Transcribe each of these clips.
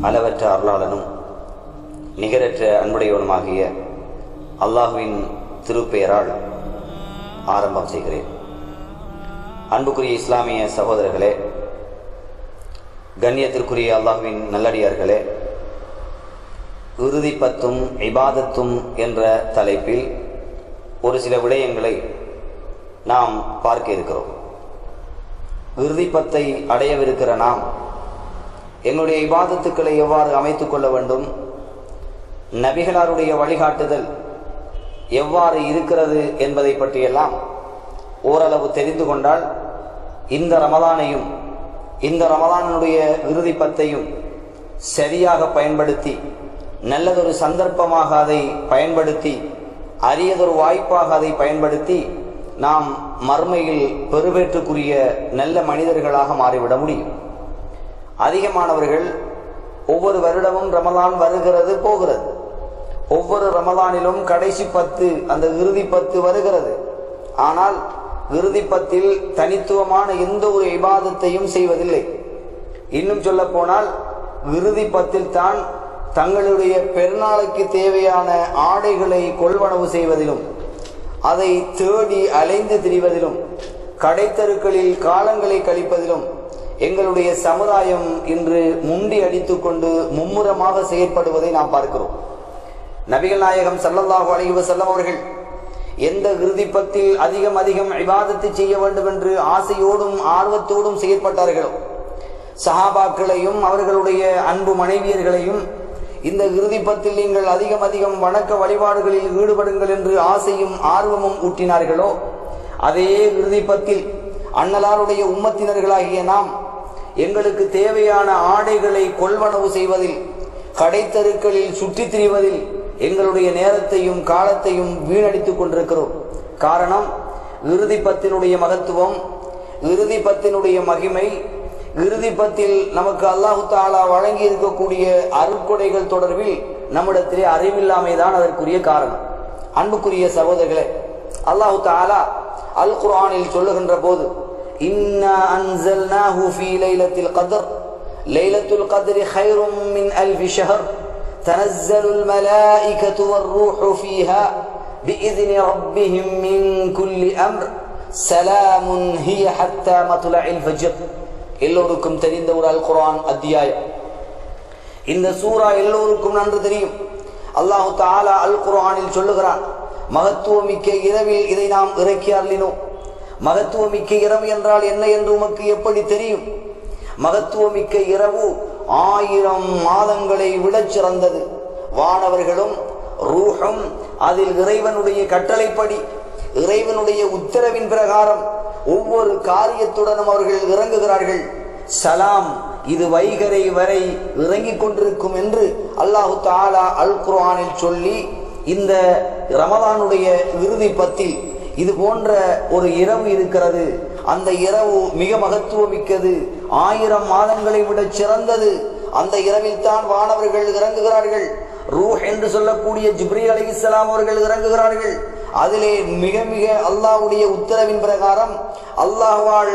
அளவற்ற அருளாளனும் நிகரற்ற அன்புடையவனுமாகிய அல்லாஹுவின் திருப்பெயரால் ஆரம்பம் செய்கிறேன். அன்புக்குரிய இஸ்லாமிய சகோதரர்களே, கண்ணியத்திற்குரிய அல்லாஹுவின் நல்லடியார்களே, இறுதி பத்தும் இபாதத்தும் என்ற தலைப்பில் ஒரு சில விடயங்களை நாம் பார்க்க இருக்கிறோம். இறுதி பத்தை அடையவிருக்கிற நாம் எங்களுடைய இபாதத்துக்களை எவ்வாறு அமைத்துக் கொள்ள வேண்டும், நபிகளாருடைய வழிகாட்டுதல் எவ்வாறு இருக்கிறது என்பதை பற்றியெல்லாம் ஓரளவு தெரிந்து கொண்டால் இந்த ரமலானையும் இந்த ரமலானுடைய இறுதி பத்தையும் சரியாக பயன்படுத்தி, நல்லதொரு சந்தர்ப்பமாக அதை பயன்படுத்தி, அரியதொரு வாய்ப்பாக அதை பயன்படுத்தி நாம் மர்மையில் பெருவேற்றுக்குரிய நல்ல மனிதர்களாக மாறிவிட முடியும். அதிகமானவர்கள் ஒவ்வொரு வருடமும் ரமலான் வருகிறது போகிறது, ஒவ்வொரு ரமலானிலும் கடைசி 10 அந்த இறுதி 10 வருகிறது. ஆனால் இறுதி 10 தனித்துவமான எந்த ஒரு இபாதத்தையும் செய்வதில்லை. இன்னும் சொல்ல போனால் இறுதி 10 தான் தங்களுடைய பெருநாளுக்கு தேவையான ஆடைகளை கொள்வனவு செய்வதிலும், அதை தேடி அலைந்து திரிவதிலும், கடைத்தருக்களில் காலங்களை கழிப்பதிலும் எங்களுடைய சமுதாயம் இன்று முண்டி அடித்துக்கொண்டு மும்முரமாக செயற்படுவதை நாம் பார்க்கிறோம். நபிகள் நாயகம் ஸல்லல்லாஹு அலைஹி வஸல்லம் அவர்கள் எந்த இறுதி 10 அதிகம் இபாதத்தை செய்ய வேண்டும் என்று ஆசையோடும் ஆர்வத்தோடும் செயற்பட்டார்களோ, சஹாபாக்களையும் அவர்களுடைய அன்பு மனைவியர்களையும் இந்த இறுதி 10 நீங்கள் அதிகம் வணக்க வழிபாடுகளில் ஈடுபடுங்கள் என்று ஆசையும் ஆர்வமும் ஊட்டினார்களோ, அதே இறுதி 10 அன்னலாருடைய உம்மத்தினர்களாகிய நாம் எங்களுக்கு தேவையான ஆடைகளை கொள்வனவு செய்வதில், கடைத்தருக்களில் சுற்றித் திரிவதில் எங்களுடைய நேரத்தையும் காலத்தையும் வீணடித்துக் கொண்டிருக்கிறோம். காரணம், இறுதி 10 மகத்துவம், இறுதி 10 மகிமை, இறுதி 10 நமக்கு அல்லாஹு தஆலா வழங்கி இருக்கக்கூடிய அருட்கொடைகள் தொடர்பில் நம்மிடத்திலே அறிவில்லாமைதான் அதற்குரிய காரணம். அன்புக்குரிய சகோதரர்களே, அல்லாஹு தஆலா அல் குர்ஆனில் சொல்லுகின்ற போது, இன்னா அன்ஸல்னாஹு ஃபீ லைலத்தில் கத்ர், லைலத்துல் கத்ரி கைரும் மின் அல்ஃபி ஷஹர், தனஸ்ஸலுல் மலாயிகத்து வர்ரூஹு ஃபீஹா பிஇذن ரப்பிஹிம் மின் குல்லி அம்ர் ஸலாமுன் ஹிய ஹத்தா மத்லஇல் ஃபஜ்ர். எல்லோருக்கும் தெரிந்த ஒரு அல் குர்ஆன் அத்தியாயம். இந்த சூரா எல்லோருக்கும் நன்கு தெரியும். அல்லாஹு தஆலா அல் குர்ஆனில் சொல்லுகிறான், மகத்துவமிக்க இரவில் இதை நாம் இறக்கி அருளினோம். மகத்துவமிக்க இரவு என்றால் என்ன என்று உமக்கு எப்படி தெரியும்? மகத்துவமிக்க இரவு 1000 மாதங்களை விட சிறந்தது. வானவர்களும் ரூஹும் அதில் இறைவனுடைய கட்டளைப்படி, இறைவனுடைய உத்தரவின் பிரகாரம் ஒவ்வொரு காரியத்துடனும் அவர்கள் இறங்குகிறார்கள். சலாம், இது வைகரை வரை இறங்கிக் கொண்டிருக்கும் என்று அல்லாஹு தஆலா அல் குர்ஆனில் சொல்லி, இந்த ரமலானுடைய இறுதி 10 இது போன்ற ஒரு இரவு இருக்கிறது. அந்த இரவு மிக மகத்துவமிக்கது, 1000 மாதங்களை விட சிறந்தது. அந்த இரவில் தான் வானவர்கள் இறங்குகிறார்கள். ரூஹ் என்று சொல்லக்கூடிய ஜிப்ரீல் அலைஹிஸ்ஸலாம் அவர்கள் இறங்குகிறார்கள். அதிலே மிக அல்லாஹ்வுடைய உத்தரவின் பிரகாரம், அல்லாஹ்வால்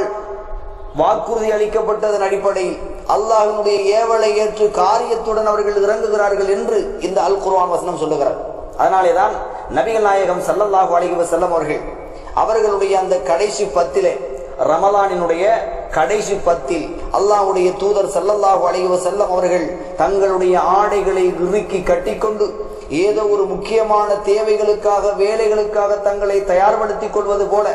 வாக்குறுதி அளிக்கப்பட்டதன் அடிப்படையில் அல்லாஹ்வினுடைய ஏவலை ஏற்று காரியத்துடன் அவர்கள் இறங்குகிறார்கள் என்று இந்த அல் குர்ஆன் வசனம் சொல்லுகிறார். அதனாலேதான் நபிகள் நாயகம் ஸல்லல்லாஹு அலைஹி வஸல்லம் அவர்களுடைய அந்த கடைசி 10 ரமலானினுடைய கடைசி 10 அல்லாஹ்வுடைய தூதர் ஸல்லல்லாஹு அலைஹி வஸல்லம் அவர்கள் தங்களுடைய ஆடைகளை இறுக்கி கட்டிக்கொண்டு ஏதோ ஒரு முக்கியமான தேவைகளுக்காக, வேலைகளுக்காக தங்களை தயார்படுத்திக் கொள்வது போல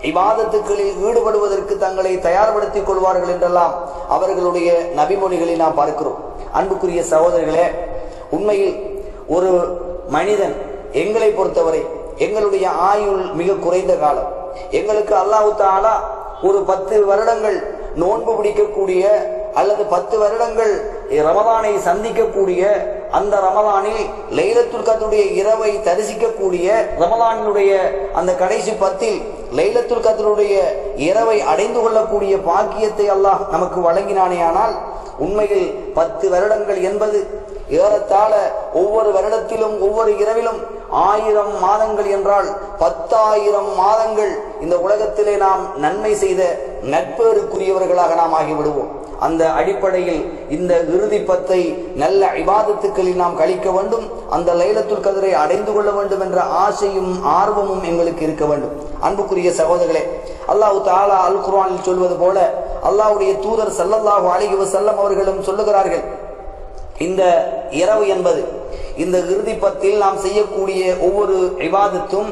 இபாதத்துக்களில் ஈடுபடுவதற்கு தங்களை தயார்படுத்திக் கொள்வார்கள் என்றெல்லாம் அவர்களுடைய நபிமொழிகளை நாம் பார்க்கிறோம். அன்புக்குரிய சகோதரர்களே, உண்மையில் ஒரு மனிதன், எங்களை பொறுத்தவரை எங்களுடைய ஆயுள் மிக குறைந்த காலம். எங்களுக்கு அல்லாஹ் தஆலா ஒரு 10 வருடங்கள் நோன்பு பிடிக்கக்கூடிய அல்லது 10 வருடங்கள் ரமலானை சந்திக்கக்கூடிய, அந்த ரமலானில் லைலத்துல் கத்ருடைய இரவை தரிசிக்கக்கூடிய, ரமலானுடைய அந்த கடைசி 10 லைலத்துல் கத்ருடைய இரவை அடைந்து கொள்ளக்கூடிய பாக்கியத்தை அல்லாஹ் நமக்கு வழங்கினானேயானால், உண்மையில் 10 வருடங்கள் என்பது ஏறத்தாழ ஒவ்வொரு வருடத்திலும் ஒவ்வொரு இரவிலும் 1000 மாதங்கள் என்றால் 10,000 மாதங்கள் இந்த உலகத்திலே நாம் நன்மை செய்த நட்பேறுக்குரியவர்களாக நாம் ஆகிவிடுவோம். அந்த அடிப்படையில் இந்த இறுதி பத்தை நல்ல இபாதத்துக்களில் நாம் கழிக்க வேண்டும். அந்த லைலத்துல் கத்ரை அடைந்து கொள்ள வேண்டும் என்ற ஆசையும் ஆர்வமும் எங்களுக்கு இருக்க வேண்டும். அன்புக்குரிய சகோதரர்களே, அல்லாஹ் தஆலா அல் குர்ஆனில் சொல்வது போல அல்லாஹ்வுடைய தூதர் ஸல்லல்லாஹு அலைஹி வஸல்லம் அவர்களும் சொல்லுகிறார்கள், இந்த இரவு என்பது, இந்த இறுதி பத்தில் நாம் செய்யக்கூடிய ஒவ்வொரு இபாதத்தும்,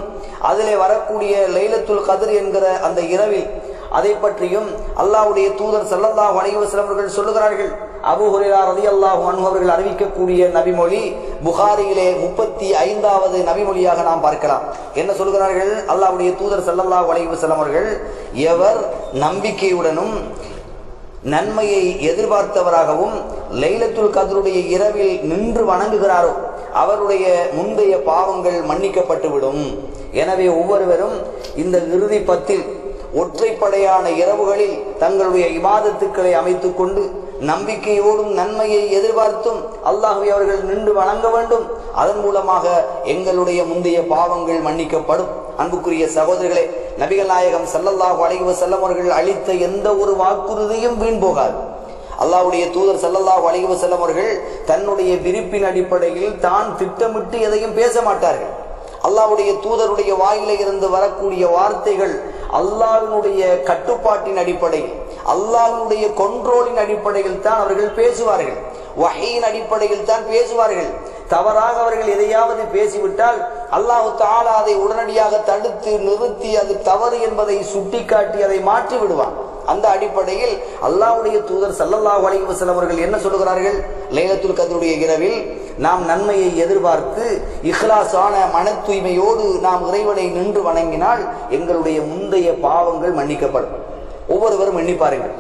அதிலே வரக்கூடிய லைலத்துல் கத்ர் என்கிற அந்த இரவில் அதை பற்றியும் அல்லாஹ்வுடைய தூதர் ஸல்லல்லாஹு அலைஹி வஸல்லம் அவர்கள் சொல்லுகிறார்கள். அபூ ஹுரைரா ரலியல்லாஹு அன்ஹு அவர்கள் அறிவிக்கக்கூடிய நபிமொழி புகாரியிலே 35வது நபிமொழியாக நாம் பார்க்கலாம். என்ன சொல்கிறார்கள்? அல்லாஹ்வுடைய தூதர் ஸல்லல்லாஹு அலைஹி வஸல்லம் அவர்கள், எவர் நம்பிக்கையுடனும் நன்மையை எதிர்பார்த்தவராகவும் லைலத்துல் கத்ருடைய இரவில் நின்று வணங்குகிறாரோ அவருடைய முந்தைய பாவங்கள் மன்னிக்கப்பட்டுவிடும். எனவே ஒவ்வொருவரும் இந்த இறுதி பத்தில் ஒற்றைப்படையான இரவுகளில் தங்களுடைய இபாதத்துக்களை அமைத்துக் கொண்டு நம்பிக்கையோடும் நன்மையை எதிர்பார்த்தும் அல்லாஹ்வை அவர்கள் நின்று வணங்க வேண்டும். அதன் மூலமாக எங்களுடைய முந்தைய பாவங்கள் மன்னிக்கப்படும். அன்புக்குரிய சகோதரர்களே, நபிகள் நாயகம் ஸல்லல்லாஹு அலைஹி வஸல்லம் அவர்கள் அளித்த எந்த ஒரு வாக்குறுதியும் வீண் போகாது. அல்லாஹ்வுடைய தூதர் ஸல்லல்லாஹு அலைஹி வஸல்லம் அவர்கள் தன்னுடைய விருப்பின் அடிப்படையில் தான் திட்டமிட்டு எதையும் பேச மாட்டார்கள். அல்லாஹ்வுடைய தூதருடைய வாயில இருந்து வரக்கூடிய வார்த்தைகள் அல்லாஹ்வினுடைய கட்டுப்பாட்டின் அடிப்படையில், அல்லாஹ்வினுடைய கண்ட்ரோலின் அடிப்படையில் தான் அவர்கள் பேசுவார்கள். வஹீயின் அடிப்படையில் தான் பேசுவார்கள். தவறாக அவர்கள் எதையாவது பேசிவிட்டால் அல்லாஹ் தஆலா அதை உடனடியாக தடுத்து நிறுத்தி அது தவறு என்பதை சுட்டிக்காட்டி அதை மாற்றி விடுவான். அந்த அடிப்படையில் அல்லாஹ்வுடைய தூதர் ஸல்லல்லாஹு அலைஹி வஸல்லம் அவர்கள் என்ன சொல்கிறார்கள்? லைலத்துல் கத்ருடைய இரவில் நாம் நன்மையை எதிர்பார்த்து இஹ்லாஸான மன தூய்மையோடு நாம் இறைவனை நின்று வணங்கினால் எங்களுடைய முந்தைய பாவங்கள் மன்னிக்கப்படும். ஒவ்வொருவரும் எண்ணி பாருங்கள்.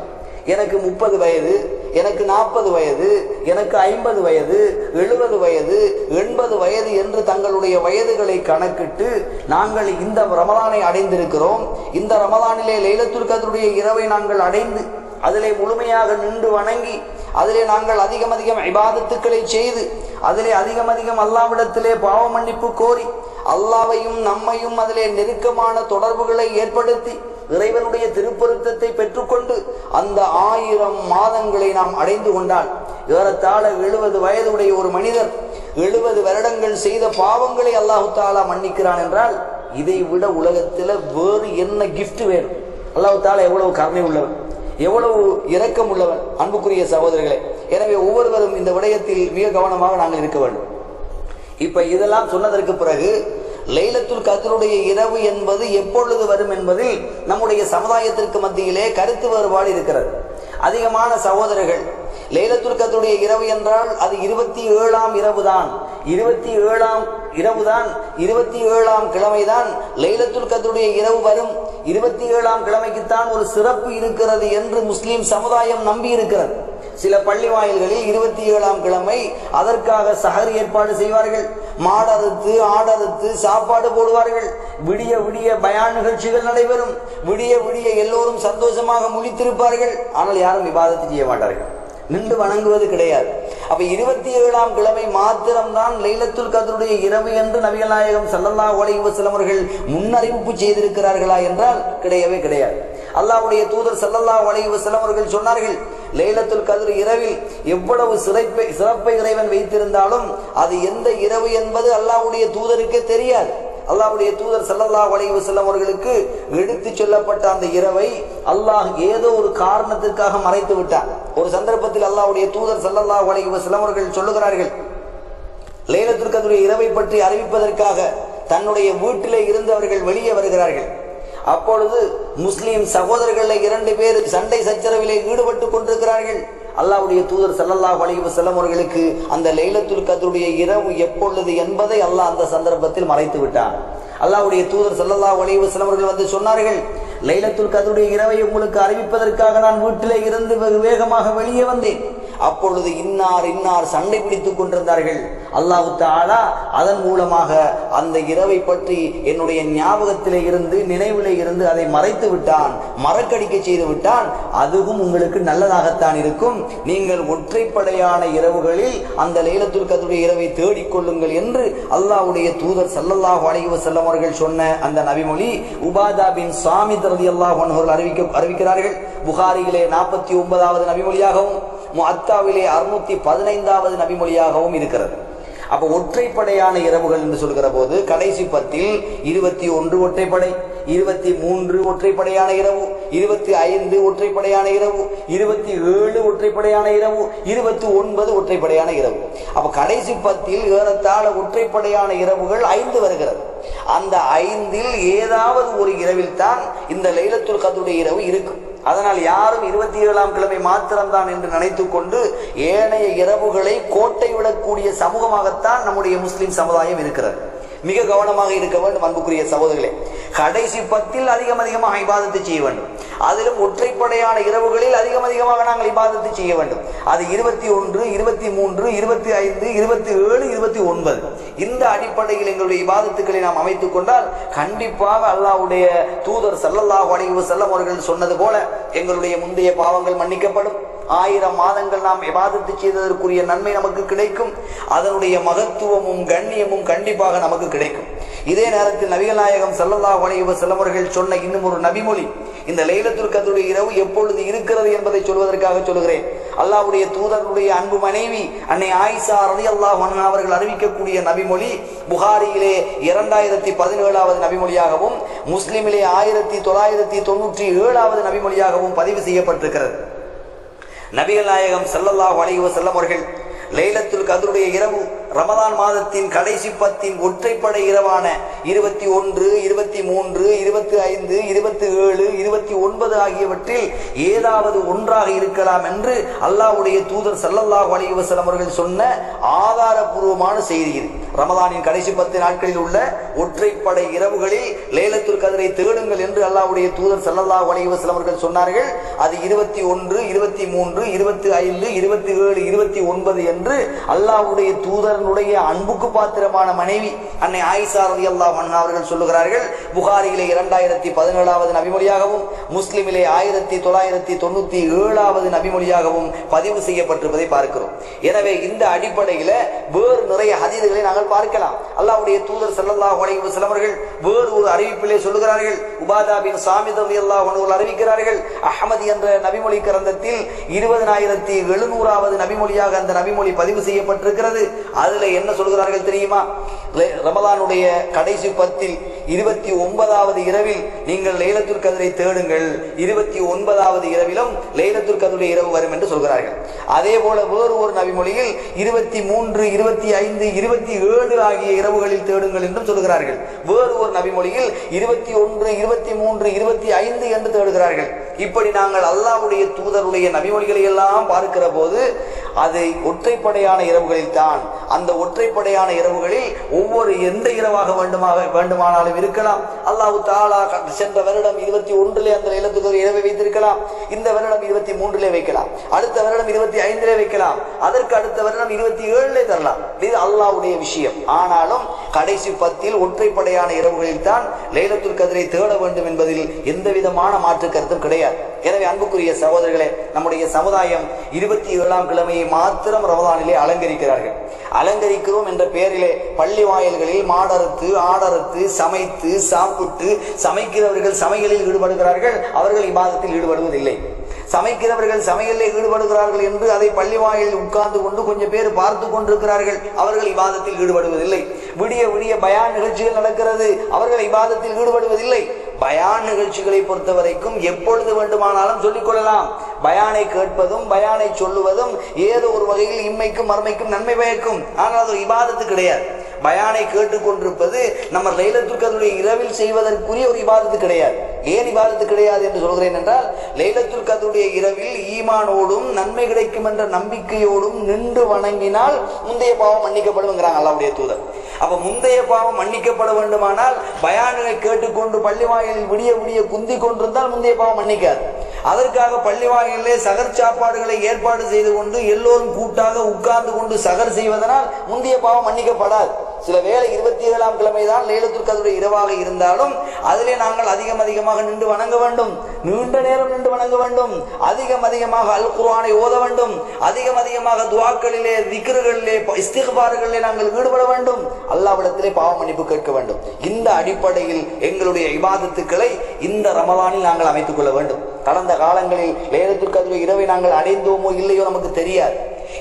எனக்கு 30 வயது, எனக்கு 40 வயது, எனக்கு 50 வயது, 70 வயது, 80 வயது என்று தங்களுடைய வயதுகளை கணக்கிட்டு நாங்கள் இந்த ரமலானை அடைந்திருக்கிறோம். இந்த ரமலானிலே லைலத்துல் கத்ருடைய இரவை நாங்கள் அடைந்து அதிலே முழுமையாக நின்று வணங்கி அதிலே நாங்கள் அதிகம் இபாதத்துக்களை செய்து அதிலே அதிகம் அல்லாஹ்விடத்திலே பாவ மன்னிப்பு கோரி அல்லாஹ்வையும் நம்மையும் அதிலே நெருக்கமான தொடர்புகளை ஏற்படுத்தி இறைவனுடைய திருப்பொருத்தத்தை பெற்றுக்கொண்டு அந்த 1000 மாதங்களை நாம் அடைந்து கொண்டால் ஏறத்தாழ 70 வயதுடைய ஒரு மனிதர் 70 வருடங்கள் செய்த பாவங்களை அல்லாஹ் தஆலா மன்னிக்கிறான் என்றால் இதை விட உலகத்தில் வேறு என்ன கிஃப்ட் வேணும்? அல்லாஹ் தஆலா எவ்வளவு கருணை உள்ளவன், எவ்வளவு இரக்கம் உள்ளவன். அன்புக்குரிய சகோதரர்களே, எனவே ஒவ்வொருவரும் இந்த விடயத்தில் மிக கவனமாக நாங்கள் இருக்க வேண்டும். இப்ப இதெல்லாம் சொன்னதற்கு பிறகு லைலத்துல் கத்ருடைய இரவு என்பது எப்பொழுது வரும் என்பதில் நம்முடைய சமுதாயத்திற்கு மத்தியிலே கருத்து வேறுபாடு இருக்கிறது. அதிகமான சகோதரர்கள் லைலத்துல் கத்ருடைய இரவு என்றால் அது 27ஆம் இரவுதான், 27ஆம் இரவுதான், 27ஆம் கிழமைதான் லைலத்துல் கத்ருடைய இரவு வரும், 27ஆம் கிழமைக்குத்தான் ஒரு சிறப்பு இருக்கிறது என்று முஸ்லிம் சமுதாயம் நம்பி இருக்கிறது. சில பள்ளி வாயில்களில் 27ஆம் கிழமை அதற்காக சஹர் ஏற்பாடு செய்வார்கள். மாடறுத்து ஆடறுத்து சாப்பாடு போடுவார்கள். விடிய விடிய பயான் நிகழ்ச்சிகள் நடைபெறும். விடிய விடிய எல்லோரும் சந்தோஷமாக முழித்திருப்பார்கள். ஆனால் யாரும் இபாதத்து செய்ய மாட்டார்கள், நின்று வணங்குவது கிடையாது. அப்ப 27ஆம் கிழமை மாத்திரம்தான் லைலத்துல் கத்ருடைய இரவு என்று நபிகள் நாயகம் ஸல்லல்லாஹு அலைஹி வஸல்லம் அவர்கள் முன்னறிவிப்பு செய்திருக்கிறார்களா என்றால் கிடையவே கிடையாது. அல்லாஹ்வுடைய தூதர் ஸல்லல்லாஹு அலைஹி வஸல்லம் அவர்கள் சொன்னார்கள், லைலத்துல் கத்ர் இரவில் எவ்வளவு சிறப்பை இறைவன் வைத்திருந்தாலும் அது எந்த இரவு என்பது அல்லாஹ்வுடைய தூதருக்கே தெரியாது. அல்லாஹ்வுடைய தூதர் ஸல்லல்லாஹு அலைஹி வஸல்லம் அவர்களுக்கு எடுத்து சொல்லப்பட்ட அந்த இரவை அல்லாஹ் ஏதோ ஒரு காரணத்திற்காக மறைத்து விட்டார். ஒரு சந்தர்ப்பத்தில் அல்லாஹ்வுடைய தூதர் ஸல்லல்லாஹு அலைஹி வஸல்லம் அவர்கள் சொல்லுகிறார்கள், லைலத்துல் கத்ருடைய இரவை பற்றி அறிவிப்பதற்காக தன்னுடைய வீட்டிலே இருந்து அவர்கள் வெளியே வருகிறார்கள். அப்பொழுது முஸ்லிம் சகோதரர்களை 2 பேர் சண்டை சச்சரவிலே ஈடுபட்டு கொண்டிருக்கிறார்கள். அல்லாஹ்வுடைய தூதர் ஸல்லல்லாஹு அலைஹி வஸல்லம் அவர்களுக்கு அந்த லைலத்துல் கத்ருடைய இரவு எப்பொழுது என்பதை அல்லாஹ் அந்த சந்தர்ப்பத்தில் மறைத்து விட்டார். அல்லாஹ்வுடைய தூதர் ஸல்லல்லாஹு அலைஹி வஸல்லம் அவர்கள் வந்து சொன்னார்கள், லைலத்துல் கத்ருடைய இரவை உங்களுக்கு அறிவிப்பதற்காக நான் வீட்டிலே இருந்து வெகு வேகமாக வெளியே வந்தேன். அப்பொழுது இன்னார் இன்னார் சண்டை பிடித்துக் கொண்டிருந்தார்கள். அல்லாஹ் தஆலா அதன் மூலமாக அந்த இரவை பற்றி என்னுடைய ஞாபகத்திலே இருந்து நினைவிலே இருந்து அதை மறைத்து விட்டான், மறக்கடிக்க செய்து விட்டான். அதுவும் உங்களுக்கு நல்லதாகத்தான் இருக்கும். நீங்கள் ஒற்றைப்படையான இரவுகளில் அந்த லைலத்துல் கத்ருடைய இரவை தேடிக்கொள்ளுங்கள் என்று அல்லாஹ்வுடைய தூதர் ஸல்லல்லாஹு அலைஹி வஸல்லம் அவர்கள் சொன்ன அந்த நபிமொழி உபாதா பின் சாமித் ரலியல்லாஹு அன்ஹு அறிவிக்கிறார்கள். புகாரியிலே 49வது நபிமொழியாகவும் முஅத்தாவிலே 615வது நபிமொழியாகவும் இருக்கிறது. அப்ப ஒற்றைப்படையான இரவுகள் என்று சொல்கிற போது கடைசி 10ல் 21 ஒற்றைப்படை, 23 ஒற்றைப்படையான இரவு, 25 ஒற்றைப்படையான இரவு, 27 ஒற்றைப்படையான இரவு, 29 ஒற்றைப்படையான இரவு. அப்ப கடைசி 10ல் ஏறத்தாழ ஒற்றைப்படையான இரவுகள் 5 வருகிறது. அந்த 5ல் ஏதாவது ஒரு இரவில் தான் இந்த லைலத்துல் கத்ருடைய இரவு இருக்கும். அதனால் யாரும் 27ஆம் கிழமை மாத்திரம்தான் என்று நினைத்துக் கொண்டு ஏனைய இரவுகளை கோட்டை விடக்கூடிய சமூகமாகத்தான் நம்முடைய முஸ்லிம் சமுதாயம் இருக்கிறது. மிக கவனமாக இருக்க வேண்டும் அன்புக்குரிய சகோதரர்களே. கடைசி 10ல் அதிகமாக இபாதத்து செய்ய வேண்டும். அதிலும் ஒற்றைப்படையான இரவுகளில் அதிகமாக நாங்கள் இபாதத்து செய்ய வேண்டும். அது 21, 23, 25, 27, 29 இந்த அடிப்படையில் எங்களுடைய இபாதத்துக்களை நாம் அமைத்துக் கொண்டால் கண்டிப்பாக அல்லாஹ்வுடைய தூதர் ஸல்லல்லாஹு அலைஹி வஸல்லம் அவர்கள் சொன்னது போல எங்களுடைய முந்தைய பாவங்கள் மன்னிக்கப்படும். 1000 மாதங்கள் நாம் இபாதத்து செய்ததற்குரிய நன்மை நமக்கு கிடைக்கும். அதனுடைய மகத்துவமும் கண்ணியமும் கண்டிப்பாக நமக்கு கிடைக்கும். இதே நேரத்தில் நபிகள் நாயகம் ஸல்லல்லாஹு அலைஹி வஸல்லம் அவர்கள் சொன்ன இன்னும் ஒரு நபிமொழி, இந்த லைலத்துல் கத்ருடைய இரவு எப்பொழுது இருக்கிறது என்பதை சொல்வதற்காக சொல்கிறேன். அல்லாஹ்வுடைய தூதருடைய அன்பு மனைவி அன்னை ஆயிஷா ரலியல்லாஹு அன்ஹா அவர்கள் அறிவிக்கக்கூடிய நபிமொழி புகாரியிலே 2017வது நபிமொழியாகவும் முஸ்லிமிலே 1997வது நபிமொழியாகவும் பதிவு செய்யப்பட்டிருக்கிறது. நபிகள் நாயகம் ஸல்லல்லாஹு அலைஹி வஸல்லம் அவர்கள் லைலத்துல் கத்ருடைய இரவு ரமதான் மாதத்தின் கடைசி 10ன் ஒற்றைப்படை இரவான 21, 23, 25, 27, 29 ஆகியவற்றில் ஏதாவது ஒன்றாக இருக்கலாம் என்று அல்லாஹ்வுடைய தூதர் ஸல்லல்லாஹு அலைஹி வஸல்லம் அவர்கள் சொன்ன ஆதாரபூர்வமான செய்தி இது. ரமதானின் கடைசி 10 நாட்களில் உள்ள ஒற்றைப்படை இரவுகளில் லைலத்துல் கத்ரை தேடுங்கள் என்று அல்லாஹ்வுடைய தூதர் ஸல்லல்லாஹு அலைஹி வஸல்லம் அவர்கள் சொன்னார்கள். அது 21, 23, 25, 27, 29 என்று அல்லாஹ்வுடைய தூதர் அன்புக்கு பாத்திரமான மனைவி அன்னை ஆயிஷா ரலியல்லாஹு அன்ஹா அவர்கள் சொல்லுகிறார்கள். புகாரியிலே 2017வது நபிமொழியாகவும் முஸ்லிமிலே 1997வது நபிமொழியாகவும் பதிவு செய்யப்பட்டிருப்பதை பார்க்கிறோம். எனவே இந்த அடிப்படையில் வேறு நிறைய ஹதீஸ்களை நாங்கள் பார்க்கலாம். அல்லாஹ்வுடைய தூதர் ஸல்லல்லாஹு அலைஹி வஸல்லம் அவர்கள் வேறு ஒரு அறிவிப்பிலே சொல்லுகிறார்கள். உபாதா பின் சாமித் ரலியல்லாஹு அன்ஹு அறிவிக்கிறார்கள். அஹ்மதி என்ற நபிமொழி கிரந்தத்தில் 20700வது நபிமொழியாக அந்த நபிமொழி பதிவு செய்யப்பட்டிருக்கிறது. அதுல என்ன சொல்கிறார்கள் தெரியுமா? ரமலானுடைய கடைசி 10ல் 29வது இரவில் நீங்கள் லைலத்துல் கத்ரை தேடுங்கள், 29வது இரவிலும் லைலத்துல் கத்ருடைய இரவு வரும் என்று சொல்கிறார்கள். அதே போல வேறு ஒரு நபிமொழியில் 23, 25, 27 ஆகிய இரவுகளில் தேடுங்கள் என்றும் சொல்கிறார்கள். வேறு ஒரு நபிமொழியில் 21, 23, 25 என்று தேடுகிறார்கள். இப்படி நாங்கள் அல்லாஹ்வுடைய தூதருடைய நபிமொழிகளை எல்லாம் பார்க்கிற போது அது ஒற்றைப்படையான இரவுகளில் தான். அந்த ஒற்றைப்படையான இரவுகளில் ஒவ்வொரு எந்த இரவாக வேண்டுமானாலும் இருக்கலாம். அல்லாஹ் தஆலா சென்ற வருடம் 21லே அந்த லைலத்துல் கத்ர் இரவை வைத்திருக்கலாம். இந்த வருடம் 23லே வைக்கலாம். அடுத்த வருடம் 25லே வைக்கலாம். அதற்கு அடுத்த வருடம் 27லே தரலாம். இது அல்லாஹ்வுடைய விஷயம். ஆனாலும் கடைசி 10ல் ஒற்றைப்படையான இரவுகளில் தான் லைலத்துல் கத்ரை தேட வேண்டும் என்பதில் எந்த விதமான மாற்று கருத்தும் கிடையாது. எனவே அன்புக்குரிய சகோதரர்களே, நம்முடைய சமுதாயம் 27ஆம் கிழமையை மாத்திரம் ரமதானிலே அலங்கரிக்கிறார்கள். அலங்கரிக்கிறோம் என்ற பெயரிலே பள்ளி வாயில்களில் மாடறுத்து ஆடறுத்து சமைத்து சாப்பிட்டு சமைக்கிறவர்கள் சமையலில் ஈடுபடுகிறார்கள். அவர்கள் இபாதத்தில் ஈடுபடுவதில்லை. சமைக்கிறவர்கள் சமையலில் ஈடுபடுகிறார்கள் என்று அதை பள்ளி வாயிலில் உட்கார்ந்து கொண்டு கொஞ்சம் பேர் பார்த்து கொண்டிருக்கிறார்கள். அவர்கள் இபாதத்தில் ஈடுபடுவதில்லை. விடிய விடிய பயான் நிகழ்ச்சிகள் நடக்கிறது. அவர்கள் இபாதத்தில் ஈடுபடுவதில்லை. பயான் நிகழ்ச்சிகளை பொறுத்த வரைக்கும் எப்பொழுது வேண்டுமானாலும் சொல்லிக் கொள்ளலாம். பயானை கேட்பதும் பயானை சொல்லுவதும் ஏதோ ஒரு வகையில் இம்மைக்கும் மறுமைக்கும் நன்மை பயக்கும். ஆனால் அது இபாதத்து கிடையாது. பயானை கேட்டுக்கொண்டிருப்பது நம்ம லைலத்துல் கத்ருடைய இரவில் செய்வதற்குரிய ஒரு இபாதத்து கிடையாது. ஏன் இபாதத்து கிடையாது என்று சொல்கிறேன் என்றால், லைலத்துல் கத்ருடைய இரவில் ஈமானோடும் நன்மை கிடைக்கும் என்ற நம்பிக்கையோடும் நின்று வணங்கினால் முந்தைய பாவம் மன்னிக்கப்படுங்கிறாங்க அல்லாஹ்வுடைய தூதர். அப்ப முந்தைய பாவம் மன்னிக்கப்பட வேண்டுமானால் பயானை கேட்டுக்கொண்டு பள்ளி வாயிலில் விடிய விடிய குந்தி கொண்டிருந்தால் முந்தைய பாவம் மன்னிக்காது. அதற்காக பள்ளி வாயிலே சகர் சாப்பாடுகளை ஏற்பாடு செய்து கொண்டு எல்லோரும் கூட்டாக உட்கார்ந்து கொண்டு சகர் செய்வதனால் முந்தைய பாவம் மன்னிக்கப்படாது. சில வேளை 27ஆம் கிழமை தான் லைலத்துல் கத்ருடைய இரவாக இருந்தாலும் அதிலே நாங்கள் அதிகமாக நின்று வணங்க வேண்டும், நீண்ட நேரம் நின்று வணங்க வேண்டும், அதிகமாக அல் குர்ஆனை ஓத வேண்டும், அதிகமாக துஆக்களிலே திக்ருகளிலே இஸ்திக்பார்களிலே நாங்கள் ஈடுபட வேண்டும், அல்லாஹ்விடத்திலே பாவ மன்னிப்பு கேட்க வேண்டும். இந்த அடிப்படையில் எங்களுடைய இபாதத்துக்களை இந்த ரமலானில் நாங்கள் அமைத்துக் கொள்ள வேண்டும். கடந்த காலங்களில் லைலத்துல் கத்ருடைய இரவை நாங்கள் அடைந்தோமோ இல்லையோ நமக்கு தெரியாது.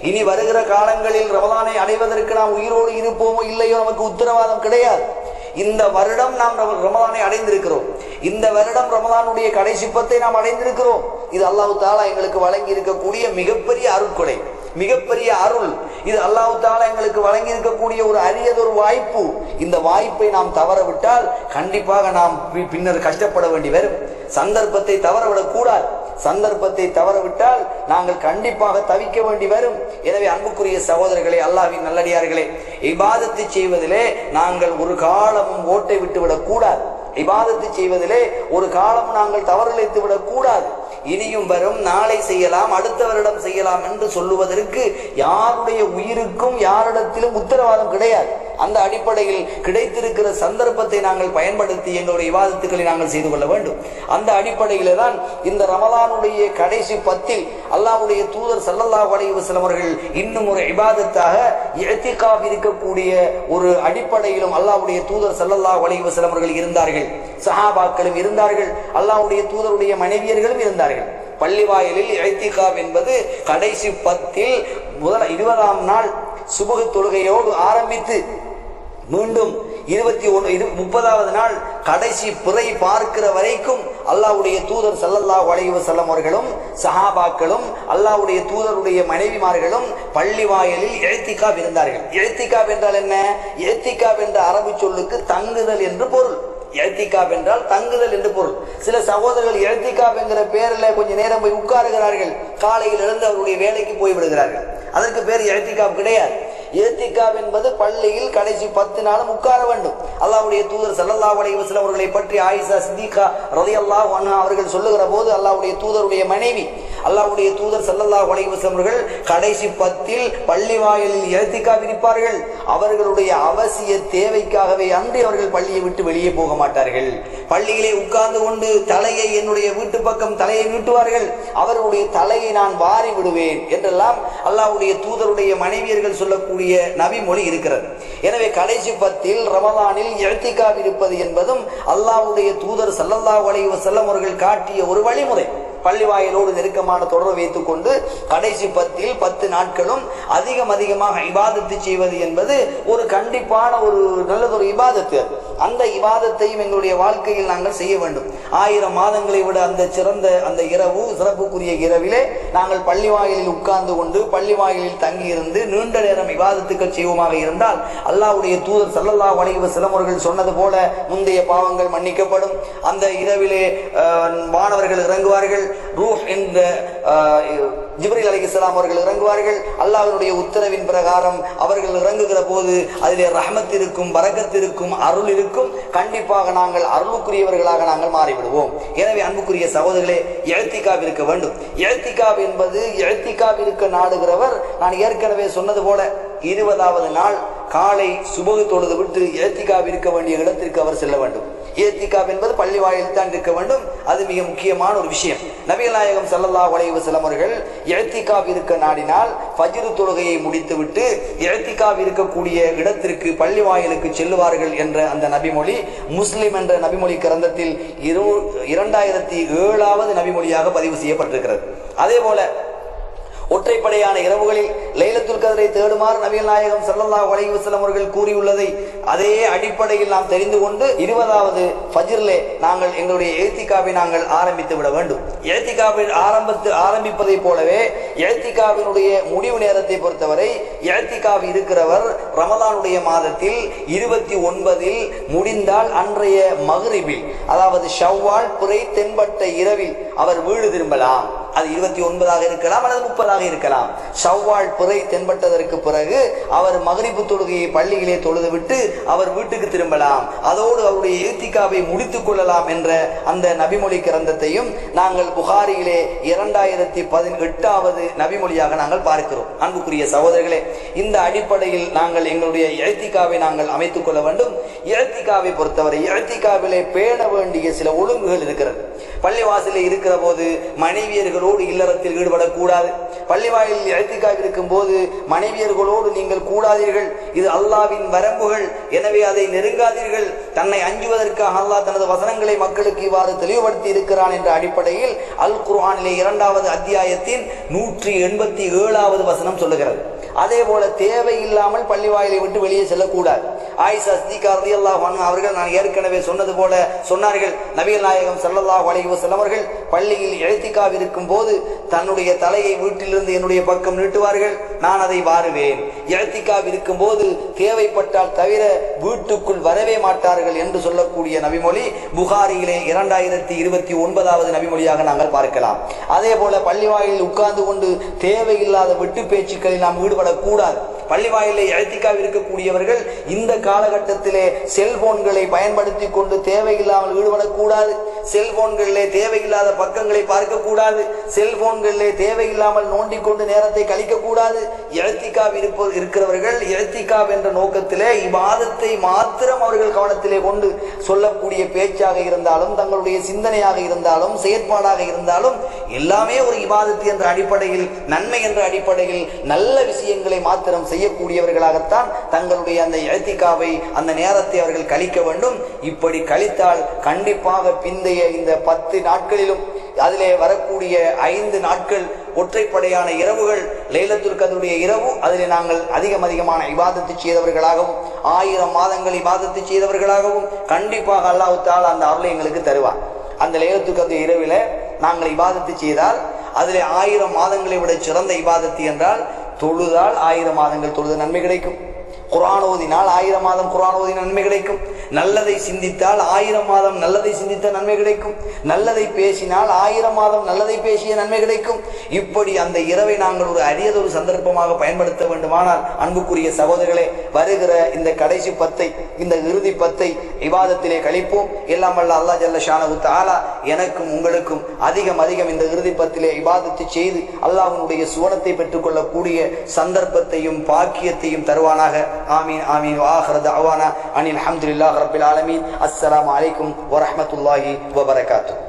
இனி வருகிற காலங்களில் ரமலானை அடைவதற்கு நாம் உயிரோடு இருப்போமோ இல்லையோ நமக்கு உத்தரவாதம் கிடையாது. இந்த வருடம் நாம் ரமலானை அடைந்திருக்கிறோம். இந்த வருடம் ரமலானுடைய கடைசி பத்தை நாம் அடைந்திருக்கிறோம். இது அல்லாஹ் தஆலா எங்களுக்கு வழங்கி இருக்கக்கூடிய மிகப்பெரிய அருட்கொடை, மிகப்பெரிய அருள். இது அல்லாஹ் தஆலா எங்களுக்கு வழங்கி இருக்கக்கூடிய ஒரு அரியதொரு வாய்ப்பு. இந்த வாய்ப்பை நாம் தவறவிட்டால் கண்டிப்பாக நாம் பின்னர் கஷ்டப்பட வேண்டி வரும். சந்தர்ப்பத்தை தவறவிடக் கூடாது. சந்தர்ப்பத்தை தவறவிட்டால் நாங்கள் கண்டிப்பாக தவிக்க வேண்டி வரும். எனவே அன்புக்குரிய சகோதரர்களே, அல்லாஹ்வின் நல்லடியார்களே, இபாதத்தை செய்வதிலே நாங்கள் ஒரு காலமும் ஓட்டை விட்டுவிடக் கூடாது. இபாதத்தை செய்வதிலே ஒரு காலம் நாங்கள் தவறிழைத்து விடக் கூடாது. இனியும் வரும், நாளை செய்யலாம், அடுத்த வருடம் செய்யலாம் என்று சொல்லுவதற்கு யாருடைய உயிருக்கும் யாரிடத்திலும் உத்தரவாதம் கிடையாது. அந்த அடிப்படையில் கிடைத்திருக்கிற சந்தர்ப்பத்தை நாங்கள் பயன்படுத்தி எங்களுடைய இபாதத்துக்களை நாங்கள் செய்து கொள்ள வேண்டும். அந்த அடிப்படையில தான் இந்த ரமலானுடைய கடைசி பத்தில் அல்லாஹ்வுடைய தூதர் ஸல்லல்லாஹு அலைஹி வஸல்லம் அவர்கள் இன்னும் ஒரு இபாதத்தாக இஅ்திகாஃப் இருக்கக்கூடிய ஒரு அடிப்படையிலும் அல்லாஹ்வுடைய தூதர் ஸல்லல்லாஹு அலைஹி வஸல்லம் அவர்கள் இருந்தார்கள். சஹாபாக்களும் இருந்தார்கள், அல்லாஹ்வுடைய தூதருடைய மனைவியர்களும் இருந்தார்கள். பள்ளி வாயிலில் இஅ்திகாஃப் என்பது கடைசி பத்தில் 20ஆம் நாள் சுபஹ் தொழுகையோடு ஆரம்பித்து மீண்டும் 30வது நாள் கடைசி பிறை பார்க்கிற வரைக்கும் அல்லாஹ்வுடைய தூதர் ஸல்லல்லாஹு அலைஹி வஸல்லம் அவர்களும் சஹாபாக்களும் அல்லாஹ்வுடைய தூதருடைய மனைவிமார்களும் பள்ளி வாயிலில் இஅ்திகாஃப் இருந்தார்கள். இஅ்திகாஃப் என்றால் என்ன? இஅ்திகாஃப் என்ற அரபி சொல்லுக்கு தங்குதல் என்று பொருள். இஅ்திகாஃப் என்றால் தங்குதல் என்று பொருள். சில சகோதரர்கள் இஅ்திகாஃப் என்கிற பேரில் கொஞ்ச நேரம் போய் உட்காருகிறார்கள், காலையில் எழுந்து அவருடைய வேலைக்கு போய் விடுகிறார்கள். அதற்கு பேர் இஅ்திகாஃப் கிடையாது. இஅ்திகாஃப் என்பது பள்ளியில் கடைசி 10 நாளும் உட்கார வேண்டும். அல்லாஹ்வுடைய தூதர் ஸல்லல்லாஹு அலைஹி வஸல்லம் அவர்களை பற்றி ஆயிஷா சித்திகா ரலியல்லாஹு அன்ஹா அவர்கள் சொல்லுகிற போது, அல்லாஹ்வுடைய தூதருடைய மனைவி அல்லாஹ்வுடைய தூதர் ஸல்லல்லாஹு அலைஹி வஸல்லம் அவர்கள் கடைசி 10ல் பள்ளி வாயிலில் இஅ்திகாஃப் இருப்பார்கள். அவர்களுடைய அவசிய தேவைக்காகவே அன்றி அவர்கள் பள்ளியை விட்டு வெளியே போக மாட்டார்கள். பள்ளியிலே உட்கார்ந்து கொண்டு தலையை என்னுடைய வீட்டு பக்கம் தலையை நீட்டுவார்கள். அவர்களுடைய தலையை நான் வாரி விடுவேன் என்றெல்லாம் அல்லாஹ்வுடைய தூதருடைய மனைவியர்கள் சொல்லக்கூடிய நபி மொழி இருக்கிறது. எனவே கடைசி 10ல் ரமலானில் இஅ்திகாஃப் இருப்பது என்பதும் அல்லாஹ்வுடைய தூதர் ஸல்லல்லாஹு அலைஹி வஸல்லம் அவர்கள் காட்டிய ஒரு வழிமுறை. பள்ளி வாயிலோடு நெருக்கமான தொடர்பு வைத்துக் கொண்டு கடைசி 10ல் 10 நாட்களும் அதிகமாக இபாதத்து செய்வது என்பது ஒரு கண்டிப்பான ஒரு நல்லதொரு இபாதத்து. அந்த இபாதத்தையும் எங்களுடைய வாழ்க்கையில் நாங்கள் செய்ய வேண்டும். 1000 மாதங்களை விட அந்த சிறந்த அந்த இரவு, சிறப்புக்குரிய இரவிலே நாங்கள் பள்ளி வாயிலில் உட்கார்ந்து கொண்டு பள்ளி வாயிலில் தங்கியிருந்து நீண்ட நேரம் இபாதத்துக்கள் செய்வோமாக இருந்தால் அல்லாஹ்வுடைய தூதர் ஸல்லல்லாஹு அலைஹி வஸல்லம் அவர்கள் சொன்னது போல முந்தைய பாவங்கள் மன்னிக்கப்படும். அந்த இரவிலே வானவர்கள் இறங்குவார்கள், ரூஹ் என்ற ஜிப்ரீல் அலைஹிஸ்ஸலாம் அவர்கள் இறங்குவார்கள். அல்லாஹ்வுடைய உத்தரவின் பிரகாரம் அவர்கள் இறங்குகிற போது அதிலே ரஹ்மத் இருக்கும், பரக்கத் இருக்கும், அருள் இருக்கும். கண்டிப்பாக நாங்கள் அருளுக்குரியவர்களாக நாங்கள் மாறிவிடுவோம். எனவே அன்புக்குரிய சகோதரர்களே, இஅ்திகாஃப் இருக்க வேண்டும். இஅ்திகாஃப் என்பது இஅ்திகாஃப் இருக்க நாடுகிறவர், நான் ஏற்கனவே சொன்னது போல 20வது நாள் காலை சுபஹ் தொழுது விட்டு இஅ்திகாஃப் இருக்க வேண்டிய இடத்திற்கு அவர் செல்ல வேண்டும். இஅ்திகாஃப் என்பது பள்ளி வாயில் தான் இருக்க வேண்டும். அது மிக முக்கியமான ஒரு விஷயம். நபிகள் நாயகம் ஸல்லல்லாஹு அலைஹி வஸல்லம் அவர்கள் இஅ்திகாஃப் இருக்க நாடினால் ஃபஜ்ர் தொழுகையை முடித்துவிட்டு இஅ்திகாஃப் இருக்கக்கூடிய இடத்திற்கு பள்ளி வாயிலுக்கு செல்லுவார்கள் என்ற அந்த நபிமொழி முஸ்லிம் என்ற நபிமொழி கிரந்தத்தில் 2007வது நபிமொழியாக பதிவு செய்யப்பட்டிருக்கிறது. அதே போல ஒற்றைப்படையான இரவுகளில் லைலத்துல் கத்ரை தேடுமாறு நபிகள் நாயகம் ஸல்லல்லாஹு அலைஹி வஸல்லம் அவர்கள் கூறியுள்ளதை அதே அடிப்படையில் நாம் தெரிந்து கொண்டு 20வது ஃபஜ்ரிலே நாங்கள் எங்களுடைய இஅ்திகாஃபை நாங்கள் ஆரம்பித்து விட வேண்டும். இஅ்திகாஃபை ஆரம்பிப்பதை போலவே இஅ்திகாஃபினுடைய முடிவு நேரத்தை பொறுத்தவரை இஅ்திகாஃப் இருக்கிறவர் ரமலானுடைய மாதத்தில் 29ல் முடிந்தால் அன்றைய மக்ரிபில், அதாவது ஷவ்வால் பிறை தென்பட்ட இரவில் அவர் வீடு திரும்பலாம். அது 29ஆக இருக்கலாம் அல்லது 30ஆக இருக்கலாம். ஷவ்வால் பிறை தென்பட்டதற்கு பிறகு அவர் மக்ரிபு தொழுகையை பள்ளியிலே தொழுதுவிட்டு அவர் வீட்டுக்கு திரும்பலாம், அதோடு அவருடைய இத்திகாவை முடித்துக் கொள்ளலாம் என்ற அந்த நபிமொழி கிரந்தத்தையும் நாங்கள் புகாரியிலே 2018வது நபிமொழியாக நாங்கள் பார்க்கிறோம். அன்புக்குரிய சகோதரர்களே, இந்த அடிப்படையில் நாங்கள் எங்களுடைய இத்திகாவை நாங்கள் அமைத்துக் கொள்ள வேண்டும். இத்திகாவை பொறுத்தவரை இத்திகாவிலே பேண வேண்டிய சில ஒழுங்குகள் இருக்கிறது. பள்ளிவாசலில் இருக்கிற போது மனைவியர்களோடு இல்லறத்தில் ஈடுபடக்கூடாது. பள்ளிவாயில் இத்திகாவில் இருக்கும் போது மனைவியர்களோடு நீங்கள் கூடாதீர்கள், இது அல்லாஹ்வின் வரம்புகள், எனவே அதை நெருங்காதீர்கள். தன்னை அஞ்சுவதற்காக அல்லாஹ் தனது வசனங்களை மக்களுக்கு இவ்வாறு தெளிவுபடுத்தி இருக்கிறான் என்ற அடிப்படையில் அல் குர்ஆனிலே 2வது அத்தியாயத்தின் 187வது வசனம் சொல்லுகிறது. அதே போல தேவையில்லாமல் பள்ளிவாயிலை விட்டு வெளியே செல்லக்கூடாது. ஆயிஷா சித்திகா ரலியல்லாஹு அன்ஹா அவர்கள் நான் ஏற்கனவே சொன்னது போல சொன்னார்கள், நபிகள் நாயகம் ஸல்லல்லாஹு அலைஹி வஸல்லம் அவர்கள் பள்ளியில் இஅ்திகாஃப் இருக்கும் போது தன்னுடைய தலையை வீட்டிலிருந்து என்னுடைய பக்கம் நீட்டுவார்கள், நான் அதை வாருவேன். இஅ்திகாஃப் இருக்கும் போது தேவைப்பட்டால் தவிர வீட்டுக்குள் வரவே மாட்டார்கள் என்று சொல்லக்கூடிய நபிமொழி புகாரியிலே 2029வது நபிமொழியாக நாங்கள் பார்க்கலாம். அதே போல பள்ளிவாயிலில் உட்கார்ந்து கொண்டு தேவையில்லாத வெட்டு பேச்சுக்களில் நாம் ஈடுபடக்கூடாது. பள்ளிவாயிலே இஅ்திகாஃப் இருக்கக்கூடியவர்கள் இந்த காலகட்டத்திலே செல்போன்களை பயன்படுத்தி கொண்டு தேவையில்லாமல் ஈடுபடக்கூடாது. செல்போன்களிலே தேவையில்லாத பக்கங்களை பார்க்கக்கூடாது. செல்போன்களிலே தேவையில்லாமல் நோண்டிக் கொண்டு நேரத்தை கழிக்கக்கூடாது. இஅ்திகாஃப் இருக்கிறவர்கள் இஅ்திகாஃப் என்ற நோக்கத்திலே இபாதத்தை மாத்திரம் அவர்கள் கவனத்திலே கொண்டு சொல்லக்கூடிய பேச்சாக இருந்தாலும் தங்களுடைய சிந்தனையாக இருந்தாலும் செயற்பாடாக இருந்தாலும் எல்லாமே ஒரு இபாதத்து என்ற அடிப்படையில், நன்மை என்ற அடிப்படையில் நல்ல விஷயங்களை மாத்திரம் செய்யக்கூடியவர்களாகத்தான் தங்களுடைய அந்த இஅ்திகாஃபை அந்த நேரத்தை அவர்கள் கழிக்க வேண்டும். இப்படி கழித்தால் கண்டிப்பாக பிந்தைய இந்த 10 நாட்களிலும் அதிலே வரக்கூடிய 5 நாட்கள் ஒற்றைப்படையான இரவுகள், லைலத்துல் கத்ருடைய இரவு, அதில் நாங்கள் அதிகமான இபாதத்து செய்தவர்களாகவும் 1000 மாதங்கள் இபாதத்து செய்தவர்களாகவும் கண்டிப்பாக அல்லாஹ் தஆலா அந்த அருளை எங்களுக்கு தருவார். அந்த லைலத்துல் கத்ரு இரவிலே நாங்கள் இபாதத்து செய்தால் அதிலே 1000 மாதங்களை விட சிறந்த இபாதத்து என்றால் தொழுதால் 1000 மாதங்கள் தொழுத நன்மை கிடைக்கும். குர்ஆன் ஓதினால் 1000 மாதம் குர்ஆன் ஓதின நன்மை கிடைக்கும். நல்லதை சிந்தித்தால் 1000 மாதம் நல்லதை சிந்தித்த நன்மை கிடைக்கும். நல்லதை பேசினால் 1000 மாதம் நல்லதை பேசிய நன்மை கிடைக்கும். இப்படி அந்த இரவை நாங்கள் ஒரு அரியதொரு சந்தர்ப்பமாக பயன்படுத்த வேண்டுமானால் அன்புக்குரிய சகோதரர்களே, வருகிற இந்த கடைசி 10 இந்த இறுதி 10 இபாதத்திலே கழிப்போம். எல்லாம் வல்ல அல்லாஹ் ஜல்ல ஷானஹு தஆலா எனக்கும் உங்களுக்கும் அதிகம் இந்த இறுதி 10 இபாதத்து செய்து அல்லாஹ்வுடைய சுவனத்தை பெற்றுக்கொள்ளக்கூடிய சந்தர்ப்பத்தையும் பாக்கியத்தையும் தருவானாக. ஆமீன் ஆமீன். வஆகிரு தஅவானா அனில் ஹம்துலில்லாஹி ரப்பில் ஆலமீன். அஸ்ஸலாமு அலைக்கும் வரஹ்மத்துல்லாஹி வபரகாத்துஹு.